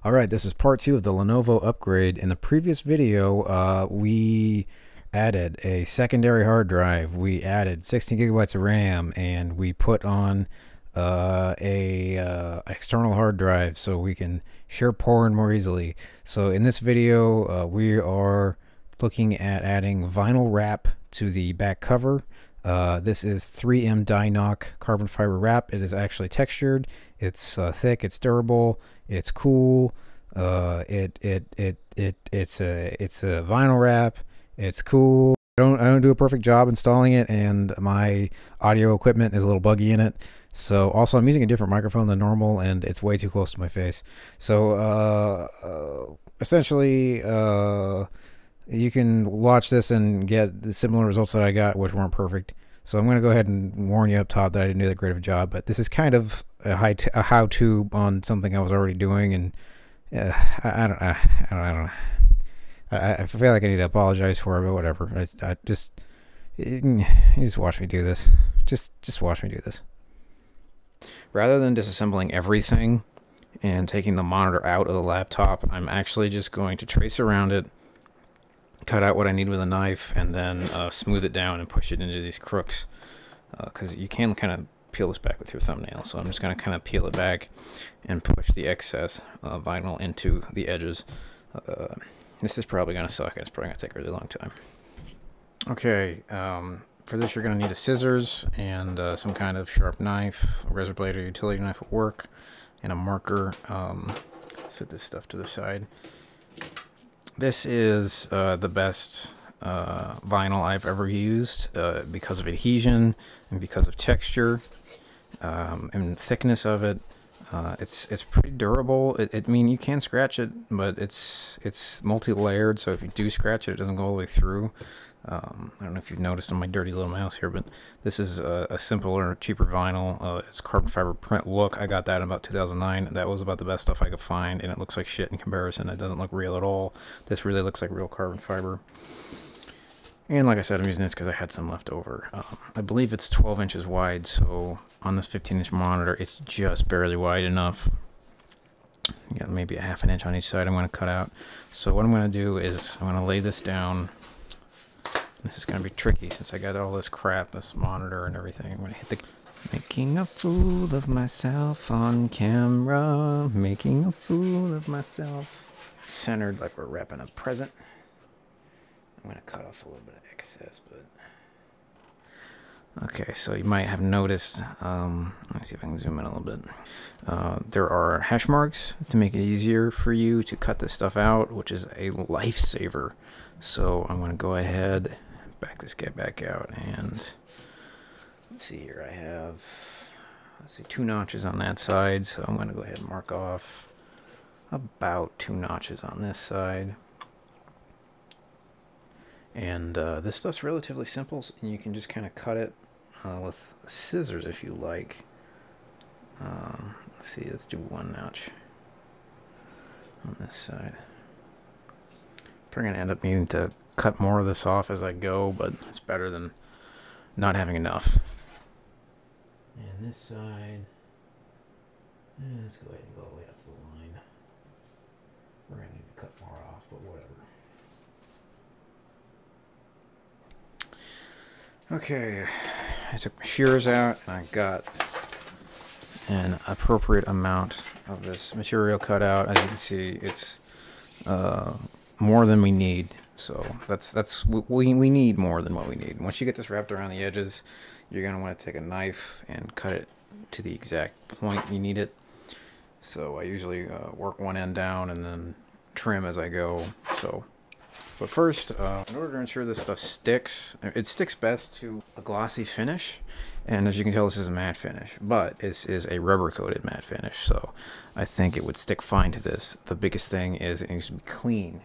Alright, this is part 2 of the Lenovo upgrade. In the previous video, we added a secondary hard drive, we added 16 gigabytes of RAM, and we put on a external hard drive so we can share porn more easily. So in this video, we are looking at adding vinyl wrap to the back cover. This is 3M Di-Noc carbon fiber wrap. It is actually textured. It's thick. It's durable. It's cool. It's a vinyl wrap. It's cool. I don't do a perfect job installing it, and my audio equipment is a little buggy in it. So also I'm using a different microphone than normal, and it's way too close to my face. So essentially, you can watch this and get the similar results that I got, which weren't perfect. So I'm going to go ahead and warn you up top that I didn't do that great of a job, but this is kind of a how-to on something I was already doing, and I don't know. I feel like I need to apologize for it, but whatever. You just watch me do this. Just watch me do this. Rather than disassembling everything and taking the monitor out of the laptop, I'm actually just going to trace around it, cut out what I need with a knife, and then smooth it down and push it into these crooks, because you can kind of peel this back with your thumbnail. So I'm just going to kind of peel it back and push the excess vinyl into the edges. This is probably going to suck, and it's probably going to take a really long time. Okay, for this you're going to need a scissors and some kind of sharp knife, a razor blade or utility knife will work, and a marker. Set this stuff to the side. This is the best vinyl I've ever used because of adhesion and because of texture and thickness of it. It's pretty durable. I mean, you can scratch it, but it's multi-layered, so if you do scratch it, it doesn't go all the way through. I don't know if you've noticed on my dirty little mouse here, but this is a simpler, cheaper vinyl. It's carbon fiber print look. I got that in about 2009. That was about the best stuff I could find, and it looks like shit in comparison. It doesn't look real at all. This really looks like real carbon fiber. And like I said, I'm using this because I had some left over. I believe it's 12 inches wide, so on this 15-inch monitor, it's just barely wide enough. You got maybe a half an inch on each side I'm going to cut out. So what I'm going to do is I'm going to lay this down. This is going to be tricky since I got all this crap, this monitor and everything. I'm going to hit the... Making a fool of myself on camera. Making a fool of myself. Centered like we're wrapping a present. I'm going to cut off a little bit of excess, but... Okay, so you might have noticed, let me see if I can zoom in a little bit. There are hash marks to make it easier for you to cut this stuff out, which is a lifesaver. So I'm going to go ahead, back this guy back out, and let's see here, I have, let's see, 2 notches on that side, so I'm going to go ahead and mark off about 2 notches on this side. And this stuff's relatively simple, and you can just kind of cut it with scissors if you like. Let's see, let's do 1 notch on this side. Probably going to end up needing to cut more of this off as I go, but it's better than not having enough. And this side, let's go ahead and go all the way up to the line. We're going to need to cut more off, but whatever. Okay, I took my shears out and I got an appropriate amount of this material cut out. As you can see, it's more than we need. So we need more than what we need. Once you get this wrapped around the edges, you're going to want to take a knife and cut it to the exact point you need it. So I usually work one end down and then trim as I go. But first, in order to ensure this stuff sticks, it sticks best to a glossy finish. And as you can tell, this is a matte finish, but this is a rubber-coated matte finish, so I think it would stick fine to this. The biggest thing is it needs to be clean.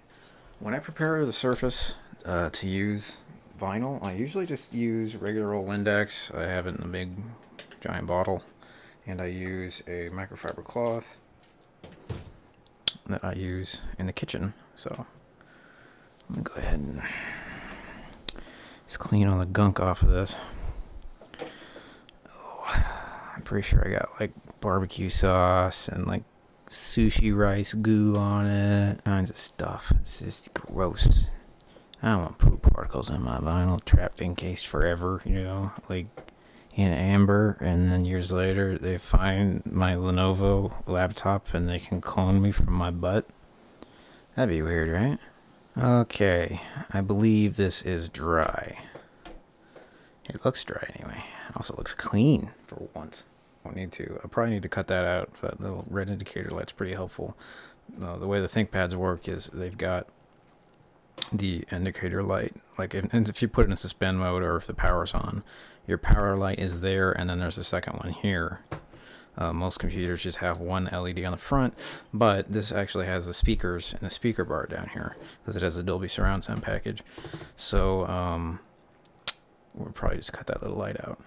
When I prepare the surface to use vinyl, I usually just use regular old Lindex. I have it in a big, giant bottle, and I use a microfiber cloth that I use in the kitchen. So I'm going to go ahead and just clean all the gunk off of this. Oh, I'm pretty sure I got like barbecue sauce and like sushi rice goo on it, kinds of stuff. It's just gross. I don't want poop particles in my vinyl trapped encased forever, you know, like in amber, and then years later they find my Lenovo laptop and they can clone me from my butt. That'd be weird, right? Okay, I believe this is dry. It looks dry anyway. Also looks clean for once. I probably need to cut that out. That little red indicator light's pretty helpful. The way the ThinkPads work is they've got the indicator light. Like if you put it in suspend mode or if the power's on, your power light is there, and then there's a second one here. Most computers just have one LED on the front, but this actually has the speakers and the speaker bar down here because it has the Dolby surround sound package. So we'll probably just cut that little light out.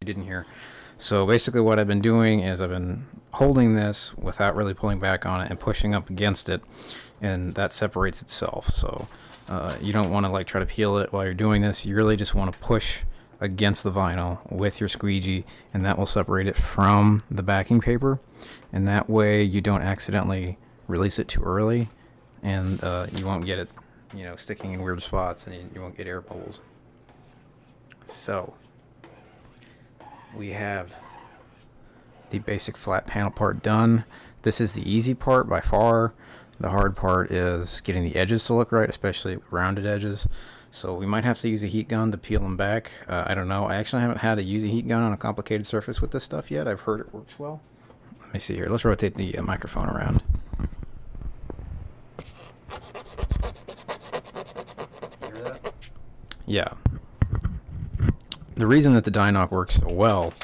You didn't hear. So basically what I've been doing is I've been holding this without really pulling back on it and pushing up against it, and that separates itself. So you don't want to like try to peel it while you're doing this. You really just want to push against the vinyl with your squeegee, and that will separate it from the backing paper, and that way you don't accidentally release it too early, and you won't get it, you know, sticking in weird spots, and you won't get air bubbles. So we have the basic flat panel part done. This is the easy part by far. The hard part is getting the edges to look right, especially rounded edges. So we might have to use a heat gun to peel them back. I don't know. I actually haven't had to use a heat gun on a complicated surface with this stuff yet. I've heard it works well. Let me see here. Let's rotate the microphone around. Hear that? Yeah. The reason that the Di-Noc works so well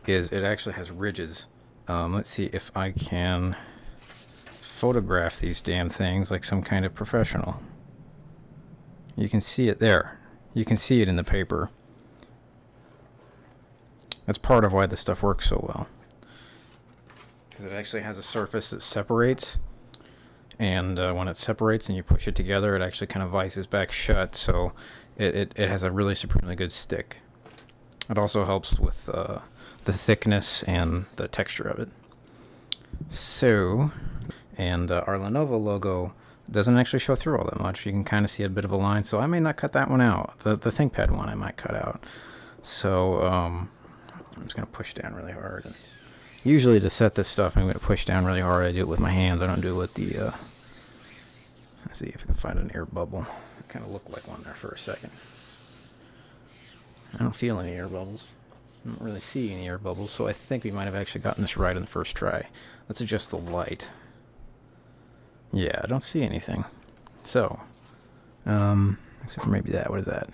is it actually has ridges. Let's see if I can photograph these damn things like some kind of professional. You can see it there. You can see it in the paper. That's part of why this stuff works so well. Because it actually has a surface that separates, and when it separates and you push it together, it actually kind of vices back shut, so it has a really supremely good stick. It also helps with the thickness and the texture of it. So, and our Lenovo logo doesn't actually show through all that much. You can kind of see a bit of a line, so I may not cut that one out. The Thinkpad one I might cut out. So I'm just going to push down really hard. And usually to set this stuff, I'm going to push down really hard. I do it with my hands. I don't do it with the... let's see if I can find an air bubble. It kind of looked like one there for a second. I don't feel any air bubbles. I don't really see any air bubbles, so I think we might have actually gotten this right on the first try. Let's adjust the light. Yeah, I don't see anything. So, except for maybe that. What is that?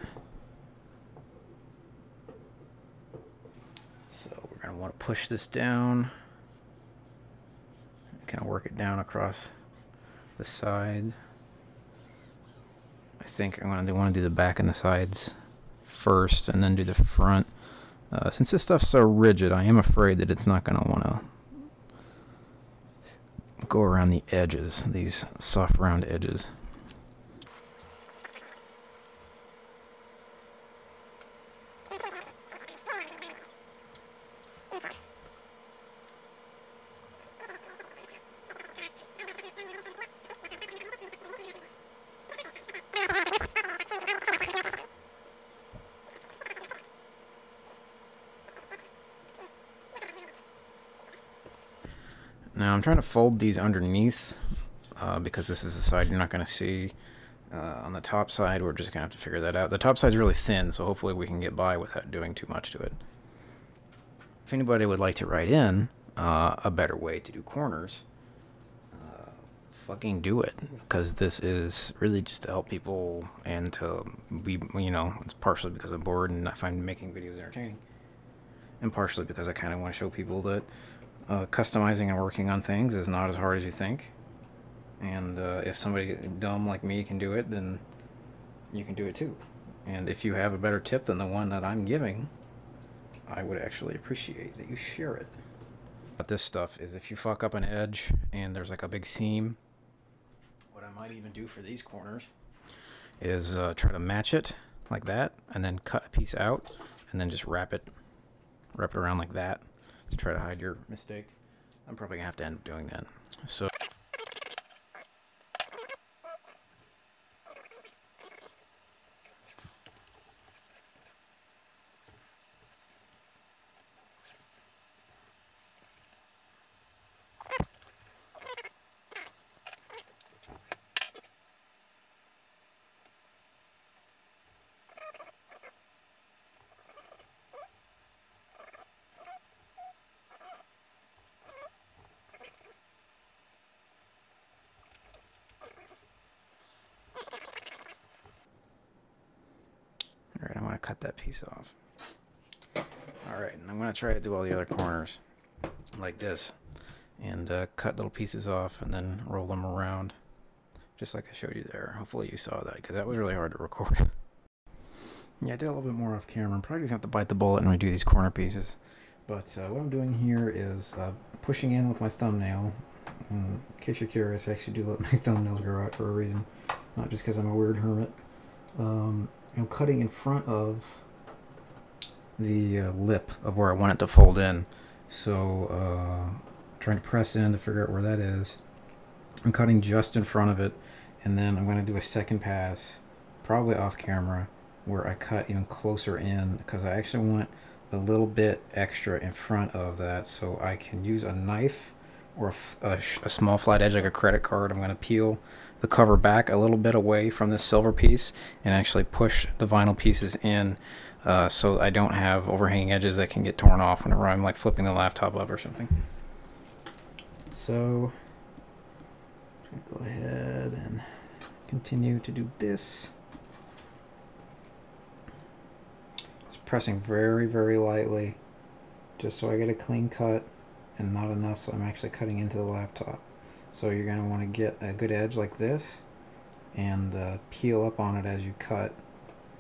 So we're going to want to push this down. Kind of work it down across the side. I think I'm going to want to do the back and the sides first and then do the front. Since this stuff's so rigid, I am afraid that it's not going to want to go around the edges, these soft round edges. Now I'm trying to fold these underneath because this is the side you're not going to see. On the top side, we're just going to have to figure that out. The top side's really thin, so hopefully we can get by without doing too much to it. If anybody would like to write in a better way to do corners, fucking do it, because this is really just to help people and to be, you know, it's partially because I'm bored and I find making videos entertaining, and partially because I kind of want to show people that customizing and working on things is not as hard as you think. And if somebody dumb like me can do it, then you can do it too. And if you have a better tip than the one that I'm giving, I would actually appreciate that you share it. But this stuff is, if you fuck up an edge and there's like a big seam, what I might even do for these corners is try to match it like that, and then cut a piece out, and then just wrap it around like that to try to hide your mistake. I'm probably gonna have to end up doing that. So alright, I'm going to cut that piece off. Alright, and I'm going to try to do all the other corners like this. And cut little pieces off and then roll them around. Just like I showed you there. Hopefully you saw that, because that was really hard to record. Yeah, I did a little bit more off camera. I'm probably going to have to bite the bullet and redo these corner pieces. But what I'm doing here is pushing in with my thumbnail. In case you're curious, I actually do let my thumbnails grow out for a reason. Not just because I'm a weird hermit. I'm cutting in front of the lip of where I want it to fold in. So trying to press in to figure out where that is. I'm cutting just in front of it, and then I'm going to do a second pass, probably off camera, where I cut even closer in, because I actually want a little bit extra in front of that, so I can use a knife or a small flat edge like a credit card. I'm going to peel the cover back a little bit away from this silver piece and actually push the vinyl pieces in, so I don't have overhanging edges that can get torn off whenever I'm like flipping the laptop up or something. So go ahead and continue to do this. Just pressing very, very lightly, just so I get a clean cut, and not enough so I'm actually cutting into the laptop. So you're going to want to get a good edge like this, and peel up on it as you cut,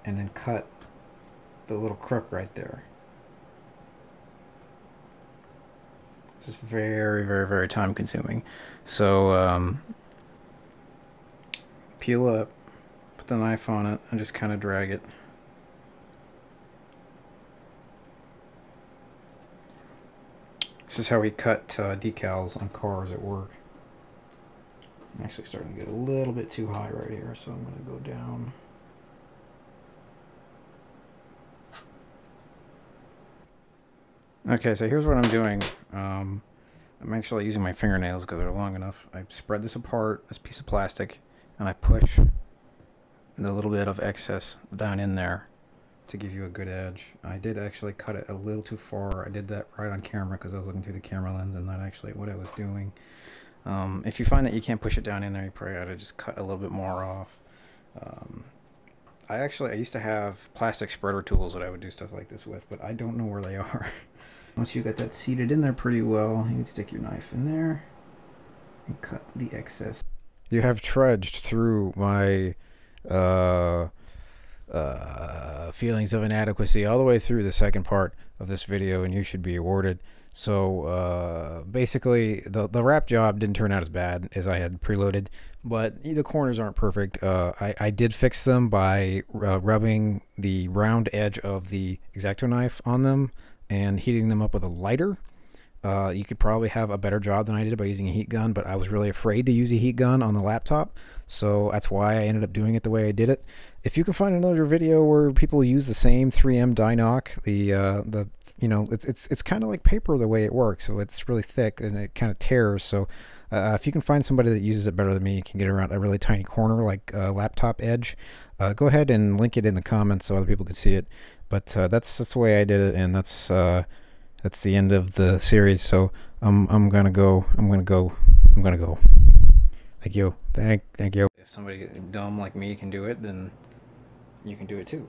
and then cut the little crook right there. This is very, very, very time consuming. So peel up, put the knife on it, and just kind of drag it. This is how we cut decals on cars at work. I'm actually starting to get a little bit too high right here, so I'm going to go down. Okay, so here's what I'm doing. I'm actually using my fingernails because they're long enough. I spread this apart, this piece of plastic, and I push the little bit of excess down in there to give you a good edge. I did actually cut it a little too far. I did that right on camera because I was looking through the camera lens and not actually what I was doing. If you find that you can't push it down in there, you probably ought to just cut a little bit more off. I used to have plastic spreader tools that I would do stuff like this with, but I don't know where they are. Once you got that seated in there pretty well, you can stick your knife in there and cut the excess. You have trudged through my feelings of inadequacy all the way through the second part of this video, and you should be awarded. So basically the wrap job didn't turn out as bad as I had preloaded, but the corners aren't perfect. I did fix them by rubbing the round edge of the X-Acto knife on them and heating them up with a lighter. You could probably have a better job than I did by using a heat gun, but I was really afraid to use a heat gun on the laptop, so that's why I ended up doing it the way I did it. If you can find another video where people use the same 3M Di-Noc, the you know, it's kind of like paper the way it works. So it's really thick and it kind of tears. So if you can find somebody that uses it better than me, you can get around a really tiny corner like a laptop edge. Go ahead and link it in the comments so other people can see it. But that's the way I did it, and that's the end of the series. So I'm gonna go. Thank you. Thank you. If somebody dumb like me can do it, then you can do it too.